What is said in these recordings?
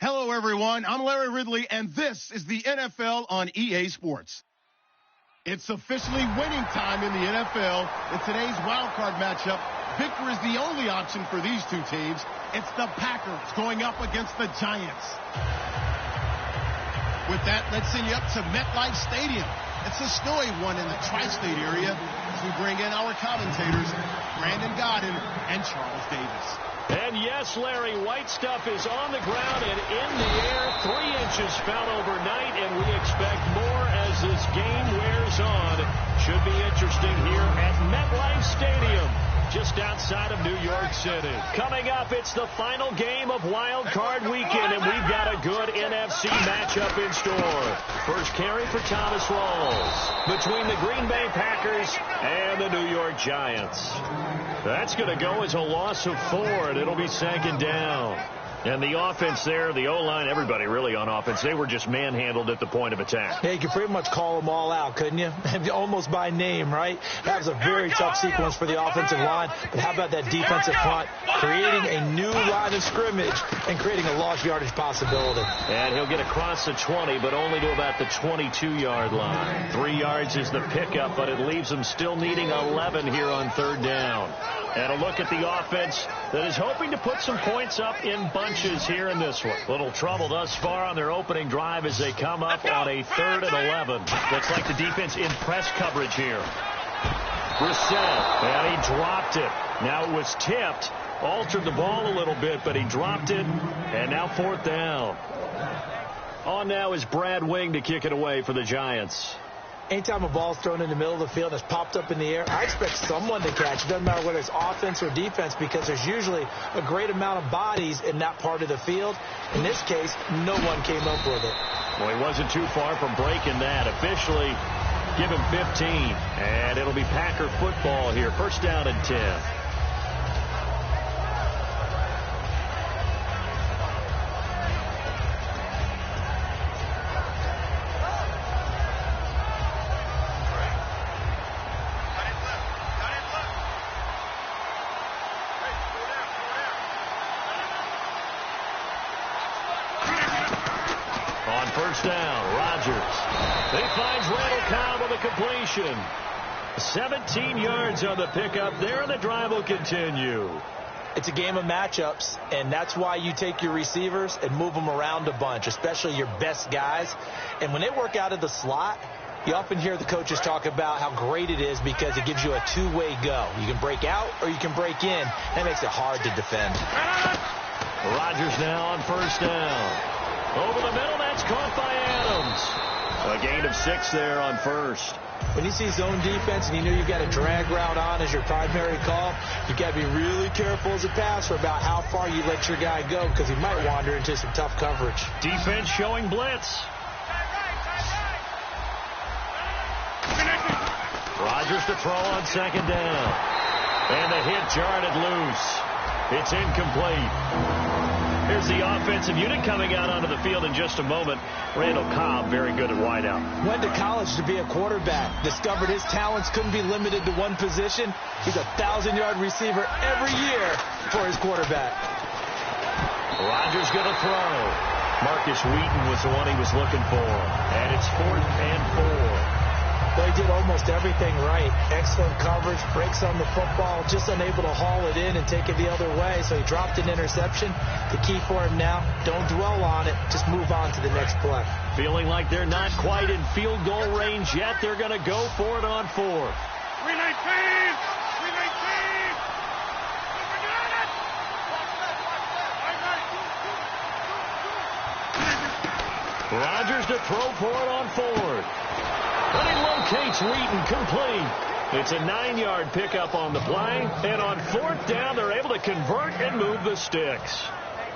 Hello, everyone. I'm Larry Ridley, and this is the NFL on EA Sports. It's officially winning time in the NFL. In today's wild card matchup, victory is the only option for these two teams. It's the Packers going up against the Giants. With that, let's send you up to MetLife Stadium. It's a snowy one in the tri-state area as we bring in our commentators, Brandon Godden and Charles Davis. And yes, Larry, white stuff is on the ground and in the air. 3 inches fell overnight, and we expect more as this game wears on. Should be interesting here at MetLife Stadium, just outside of New York City. Coming up, it's the final game of Wild Card Weekend, and we've got a good NFC matchup in store. First carry for Thomas Rawls between the Green Bay Packers and the New York Giants. That's going to go as a loss of 4, and it'll be 2nd down. And the offense there, the O-line, everybody really on offense, they were just manhandled at the point of attack. Yeah, you could pretty much call them all out, couldn't you? Almost by name, right? That was a very tough sequence for the offensive line. But how about that defensive front? Creating a new line of scrimmage and creating a lost yardage possibility. And he'll get across the 20, but only to about the 22-yard line. 3 yards is the pickup, but it leaves them still needing 11 here on 3rd down. And a look at the offense that is hoping to put some points up in bunches here in this one. Little trouble thus far on their opening drive as they come up on a 3rd and 11. Looks like the defense in press coverage here. Brissett, and he dropped it. Now it was tipped, altered the ball a little bit, but he dropped it, and now 4th down. On now is Brad Wing to kick it away for the Giants. Anytime a ball's thrown in the middle of the field and it's popped up in the air, I expect someone to catch. It doesn't matter whether it's offense or defense because there's usually a great amount of bodies in that part of the field. In this case, no one came up with it. Well, he wasn't too far from breaking that. Officially, give him 15. And it'll be Packer football here. 1st down and 10. Down, Rodgers. He finds Randall Cobb with a completion. 17 yards on the pickup there, and the drive will continue. It's a game of matchups, and that's why you take your receivers and move them around a bunch, especially your best guys. And when they work out of the slot, you often hear the coaches talk about how great it is because it gives you a two-way go. You can break out or you can break in. That makes it hard to defend. Rodgers now on 1st down. Over the middle, that's caught by Adams. A gain of 6 there on 1st. When you see zone defense and you know you've got a drag route on as your primary call, you've got to be really careful as a passer about how far you let your guy go because he might wander into some tough coverage. Defense showing blitz. Rodgers to throw on 2nd down. And the hit jarred it loose. It's incomplete. Here's the offensive unit coming out onto the field in just a moment. Randall Cobb, very good at wideout. Went to college to be a quarterback. Discovered his talents couldn't be limited to one position. He's a 1,000-yard receiver every year for his quarterback. Rodgers going to throw. Marcus Wheaton was the one he was looking for. And it's 4th and 4. They did almost everything right. Excellent coverage, breaks on the football, just unable to haul it in and take it the other way. So he dropped an interception. The key for him now, don't dwell on it. Just move on to the next play. Feeling like they're not quite in field goal range yet. They're going to go for it on 4th. 319! 319! Rodgers to throw for it on 4th. But he locates Wheaton complete. It's a 9-yard pickup on the play. And on 4th down, they're able to convert and move the sticks.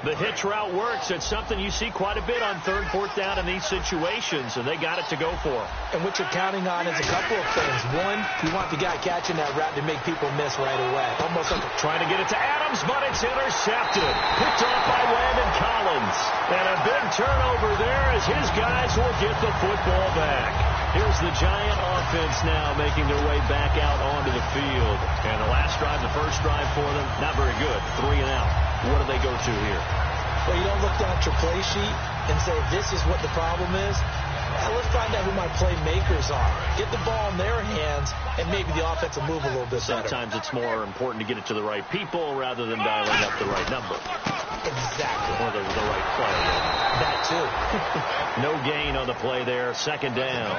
The hitch route works. It's something you see quite a bit on 3rd, 4th down in these situations, and they got it to go for. And what you're counting on is a couple of things. One, you want the guy catching that route to make people miss right away. Almost like trying to get it to Adams, but it's intercepted. Picked off by Landon Collins. And a big turnover there as his guys will get the football back. Here's the Giant offense now making their way back out onto the field. And the last drive, the first drive for them, not very good. 3 and out. What do they go to here? Well, you don't look down at your play sheet and say, this is what the problem is. Let's find out who my playmakers are. Get the ball in their hands, and maybe the offense will move a little bit better. Sometimes it's more important to get it to the right people rather than dialing up the right number. Exactly. Or the right play. That, too. No gain on the play there. Second down.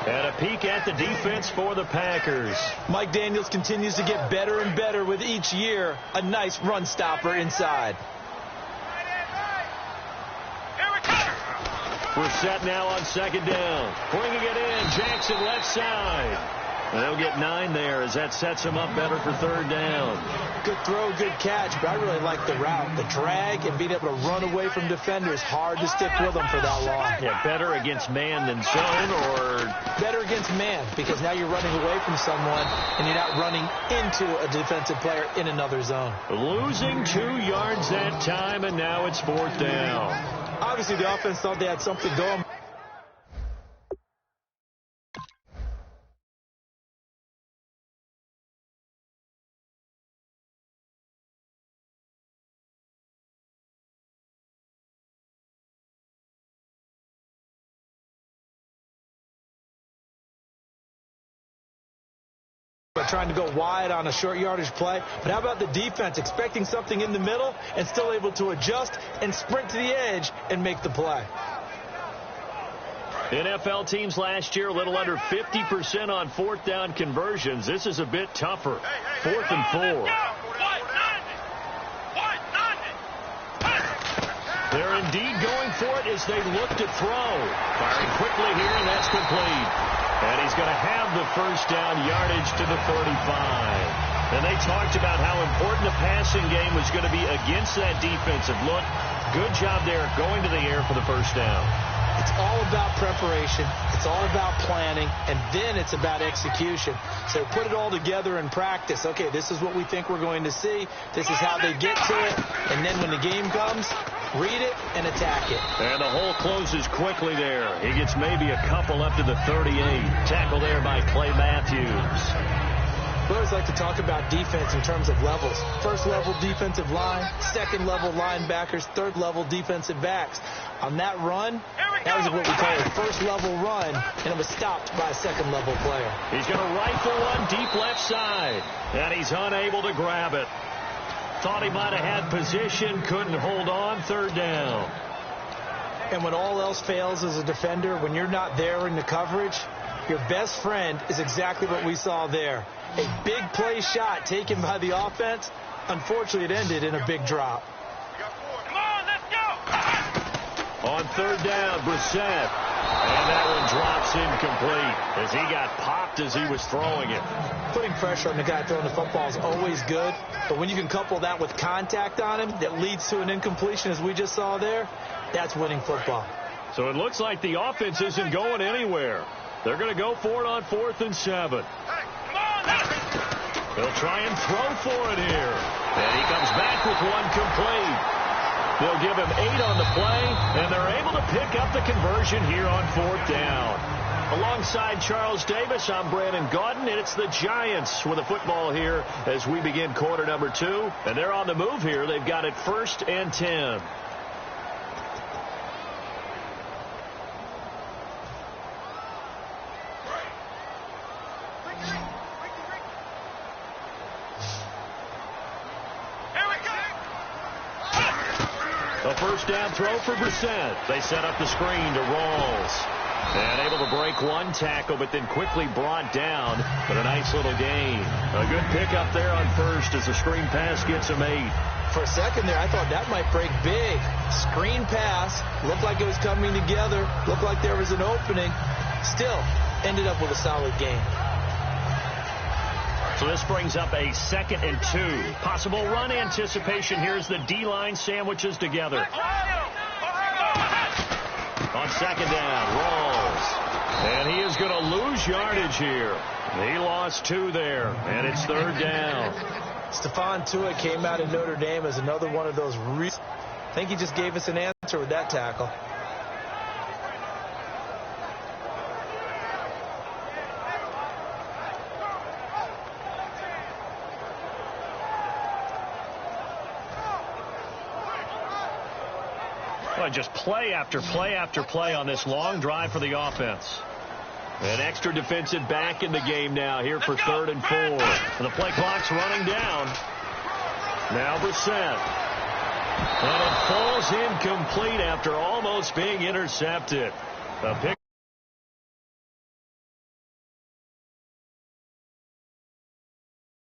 And a peek at the defense for the Packers. Mike Daniels continues to get better and better with each year. A nice run stopper inside. Brissett now on second down. Bringing it in. Jackson left side. And they'll get 9 there as that sets him up better for third down. Good throw, good catch, but I really like the route. The drag and being able to run away from defenders. Hard to stick with them for that long. Yeah, better against man than zone, or? Better against man, because now you're running away from someone and you're not running into a defensive player in another zone. Losing 2 yards that time, and now it's fourth down. Obviously, the offense thought they had something going. Trying to go wide on a short yardage play. But how about the defense expecting something in the middle and still able to adjust and sprint to the edge and make the play? NFL teams last year a little under 50% on fourth down conversions. This is a bit tougher. 4th and 4. They're indeed going for it as they look to throw. Firing quickly here, and that's complete. And he's going to have the first down yardage to the 35. And they talked about how important the passing game was going to be against that defensive look. Good job there going to the air for the first down. It's all about preparation. It's all about planning. And then it's about execution. So put it all together in practice. Okay, this is what we think we're going to see. This is how they get to it. And then when the game comes, read it and attack it. And the hole closes quickly there. He gets maybe a couple up to the 38. Tackle there by Clay Matthews. We always like to talk about defense in terms of levels. First level defensive line, second level linebackers, third level defensive backs. On that run, that was what we call a first level run, and it was stopped by a second level player. He's going to rifle one deep left side, and he's unable to grab it. Thought he might have had position, couldn't hold on, third down. And when all else fails as a defender, when you're not there in the coverage, your best friend is exactly what we saw there. A big play shot taken by the offense. Unfortunately, it ended in a big drop. Come on, let's go! On third down, Brissett. And that one drops incomplete as he got popped as he was throwing it. Putting pressure on the guy throwing the football is always good, but when you can couple that with contact on him that leads to an incompletion as we just saw there, that's winning football. So it looks like the offense isn't going anywhere. They're going to go for it on 4th and 7. They'll try and throw for it here. And he comes back with one complete. They'll give him 8 on the play, and they're able to pick up the conversion here on 4th down. Alongside Charles Davis, I'm Brandon Gaudin, and it's the Giants with the football here as we begin quarter number 2. And they're on the move here. They've got it 1st and 10. A first down throw for Brissett. They set up the screen to Rawls. And able to break one tackle, but then quickly brought down. But a nice little gain. A good pickup there on first as the screen pass gets him 8. For a second there, I thought that might break big. Screen pass. Looked like it was coming together. Looked like there was an opening. Still, ended up with a solid gain. So this brings up a 2nd and 2. Possible run anticipation here as the D-line sandwiches together. On 2nd down, Rawls. And he is going to lose yardage here. He lost 2 there, and it's 3rd down. Stephon Tuitt came out of Notre Dame as another one of those. I think he just gave us an answer with that tackle. Well, just play after play after play on this long drive for the offense. An extra defensive back in the game now here for 3rd and 4. And the play clock's running down. Now Brissett. And it falls incomplete after almost being intercepted. A pick